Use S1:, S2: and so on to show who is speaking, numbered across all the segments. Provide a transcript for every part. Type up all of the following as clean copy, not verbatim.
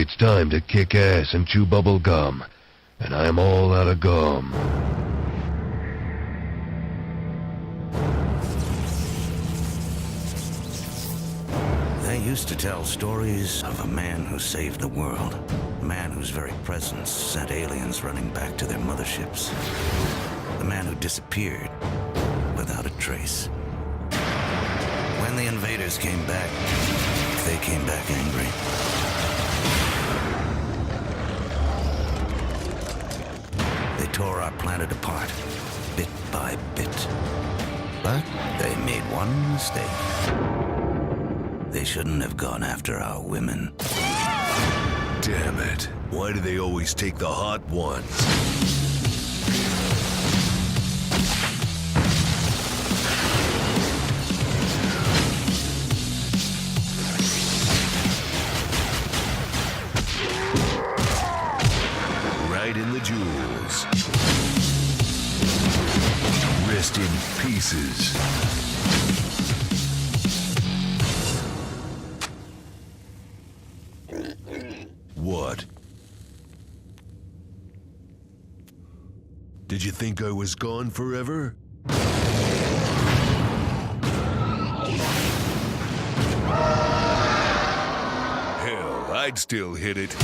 S1: It's time to kick ass and chew bubble gum, and I'm all out of gum.
S2: They used to tell stories of a man who saved the world. A man whose very presence sent aliens running back to their motherships. The man who disappeared without a trace. When the invaders came back, they came back angry. They tore our planet apart, bit by bit. But they made one mistake. They shouldn't have gone after our women.
S1: Damn it. Why do they always take the hot ones? Right in the jewels. Rest in pieces. What? Did you think I was gone forever? Hell, I'd still hit it.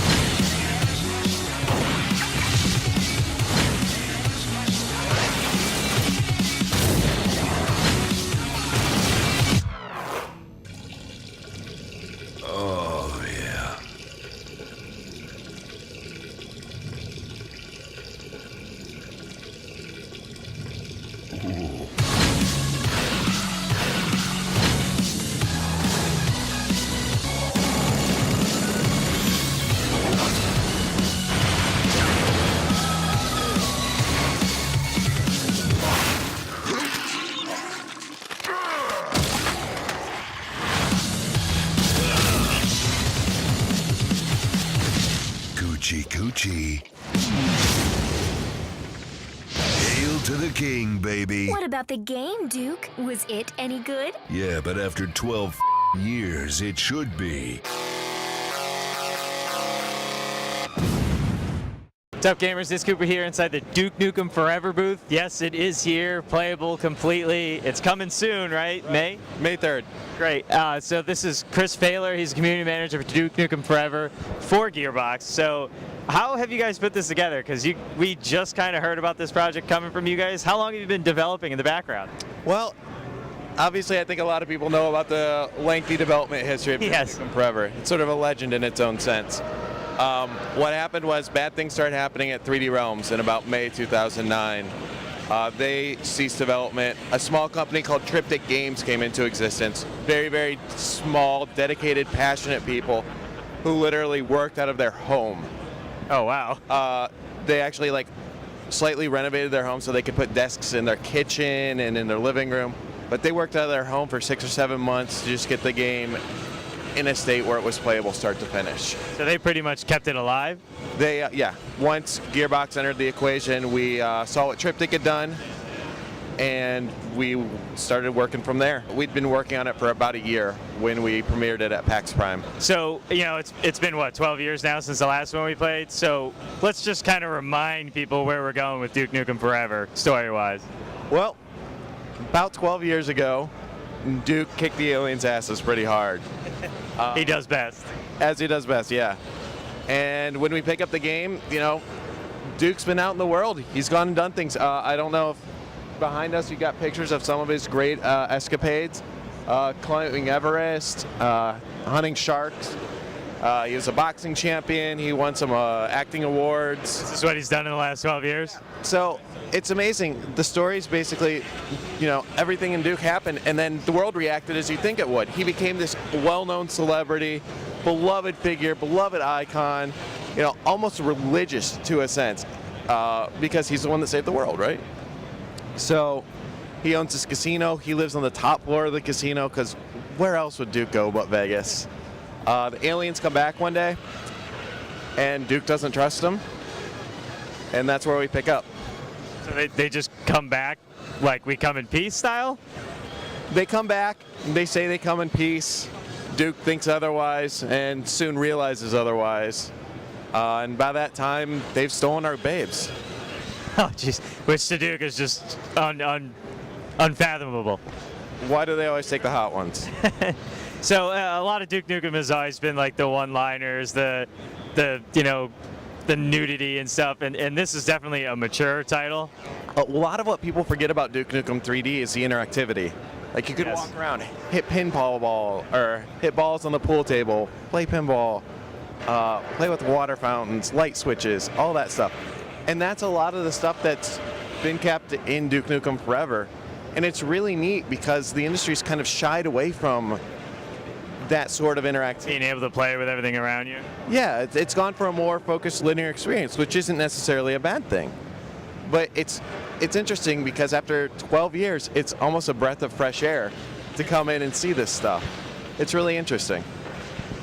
S1: Coochie coochie. Hail to the king, baby.
S3: What about the game, Duke? Was it any good?
S1: Yeah, but after 12 years, it should be.
S4: What's up, gamers? This Cooper here inside the Duke Nukem Forever booth. Yes, it is here, playable completely. It's coming soon, right? May
S5: 3rd.
S4: Great. So this is Chris Failer. He's community manager for Duke Nukem Forever for Gearbox. So how have you guys put this together? Because we just kind of heard about this project coming from you guys. How long have you been developing in the background?
S5: Well, obviously, I think a lot of people know about the lengthy development history of Duke Nukem Forever. It's sort of a legend in its own sense. What happened was bad things started happening at 3D Realms in about May 2009. They ceased development. A small company called Triptych Games came into existence. Very, very small, dedicated, passionate people who literally worked out of their home.
S4: Oh, wow.
S5: They actually slightly renovated their home so they could put desks in their kitchen and in their living room. But they worked out of their home for 6 or 7 months to just get the game in a state where it was playable start to finish.
S4: So they pretty much kept it alive?
S5: They, yeah. Once Gearbox entered the equation, we saw what Triptych had done, and we started working from there. We'd been working on it for about a year when we premiered it at PAX Prime.
S4: So, it's been, what, 12 years now since the last one we played? So let's just kind of remind people where we're going with Duke Nukem Forever, story-wise.
S5: Well, about 12 years ago, Duke kicked the aliens' asses pretty hard.
S4: He does best.
S5: As he does best, yeah. And when we pick up the game, Duke's been out in the world. He's gone and done things. I don't know if behind us you got pictures of some of his great escapades. Climbing Everest, hunting sharks. He was a boxing champion. He won some acting awards.
S4: This is what he's done in the last 12 years?
S5: So it's amazing. The story's basically, everything in Duke happened, and then the world reacted as you think it would. He became this well-known celebrity, beloved figure, beloved icon, almost religious to a sense, because he's the one that saved the world, right? So he owns this casino. He lives on the top floor of the casino, because where else would Duke go but Vegas? The aliens come back one day, and Duke doesn't trust them, and that's where we pick up.
S4: So they just come back like we come in peace style?
S5: They come back, they say they come in peace, Duke thinks otherwise and soon realizes otherwise. And by that time, they've stolen our babes.
S4: Oh, jeez. Which to Duke is just unfathomable.
S5: Why do they always take the hot ones?
S4: So a lot of Duke Nukem has always been like the one-liners, the nudity and stuff, and this is definitely a mature title.
S5: A lot of what people forget about Duke Nukem 3D is the interactivity. Like you could
S4: Yes.
S5: walk around, hit pinball ball, or hit balls on the pool table, play pinball, play with water fountains, light switches, all that stuff. And that's a lot of the stuff that's been kept in Duke Nukem Forever. And it's really neat because the industry's kind of shied away from that sort of interactivity.
S4: Being able to play with everything around you.
S5: Yeah, it's gone for a more focused linear experience, which isn't necessarily a bad thing. But it's interesting because after 12 years, it's almost a breath of fresh air to come in and see this stuff. It's really interesting.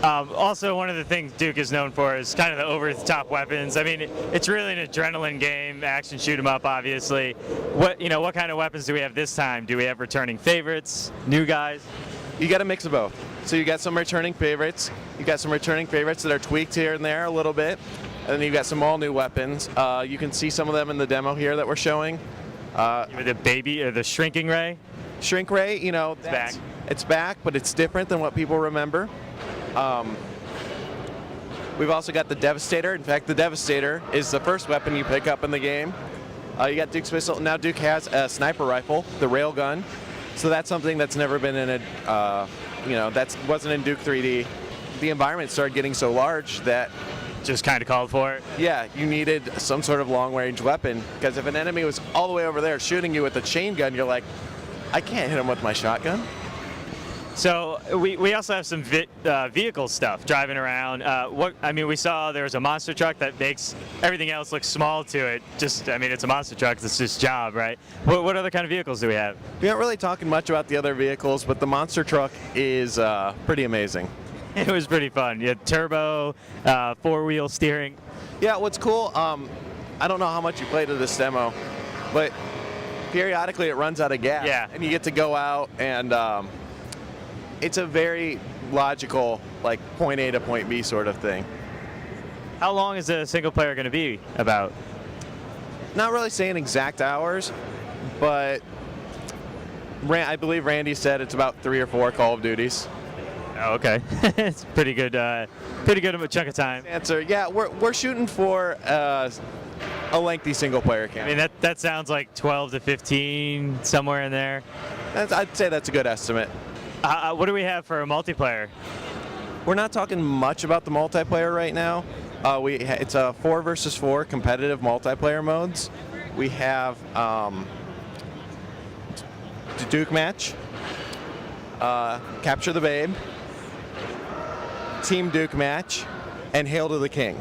S4: Also, one of the things Duke is known for is kind of the over-the-top weapons. I mean, it's really an adrenaline game, action shoot 'em up, obviously. What kind of weapons do we have this time? Do we have returning favorites, new guys?
S5: You got a mix of both. So you got some returning favorites. You got some returning favorites that are tweaked here and there a little bit, and then you got some all-new weapons. You can see some of them in the demo here that we're showing.
S4: The baby or the shrinking ray?
S5: Shrink ray,
S4: back.
S5: It's back, but it's different than what people remember. We've also got the Devastator. In fact, the Devastator is the first weapon you pick up in the game. You got Duke's pistol. Now Duke has a sniper rifle, the railgun. So that's something that's never been in a, that wasn't in Duke 3D. The environment started getting so large that,
S4: Just kind of called for it.
S5: yeah, you needed some sort of long-range weapon. Because if an enemy was all the way over there shooting you with a chain gun, you're like, I can't hit him with my shotgun.
S4: So we also have some vehicle stuff driving around. We saw there was a monster truck that makes everything else look small to it. It's a monster truck. It's its job, right? What other kind of vehicles do we have?
S5: We aren't really talking much about the other vehicles, but the monster truck is pretty amazing.
S4: It was pretty fun. You had turbo, four-wheel steering.
S5: Yeah, what's cool, I don't know how much you played of this demo, but periodically it runs out of gas.
S4: Yeah.
S5: And you get to go out and it's a very logical, like, point A to point B sort of thing.
S4: How long is a single player going to be about?
S5: Not really saying exact hours, but I believe Randy said it's about 3 or 4 Call of Duties.
S4: Oh, okay. It's pretty good of a chunk of time.
S5: Answer, yeah, we're shooting for a lengthy single player
S4: I
S5: campaign.
S4: mean, that sounds like 12 to 15, somewhere in there.
S5: I'd say that's a good estimate.
S4: What do we have for a multiplayer?
S5: We're not talking much about the multiplayer right now. It's a 4 versus 4 competitive multiplayer modes. We have the Duke match, Capture the Babe, Team Duke match, and Hail to the King.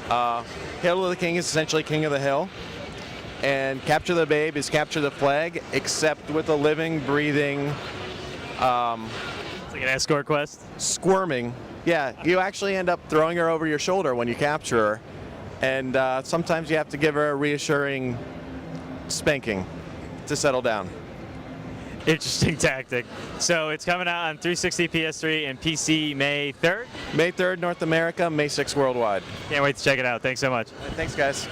S5: Hail to the King is essentially King of the Hill, and Capture the Babe is Capture the Flag, except with a living, breathing,
S4: It's like an escort quest.
S5: squirming. Yeah, you actually end up throwing her over your shoulder when you capture her, and sometimes you have to give her a reassuring spanking to settle down.
S4: Interesting tactic. So it's coming out on 360 PS3 and PC May 3rd.
S5: May 3rd, North America, May 6th worldwide.
S4: Can't wait to check it out. Thanks so much.
S5: Thanks, guys.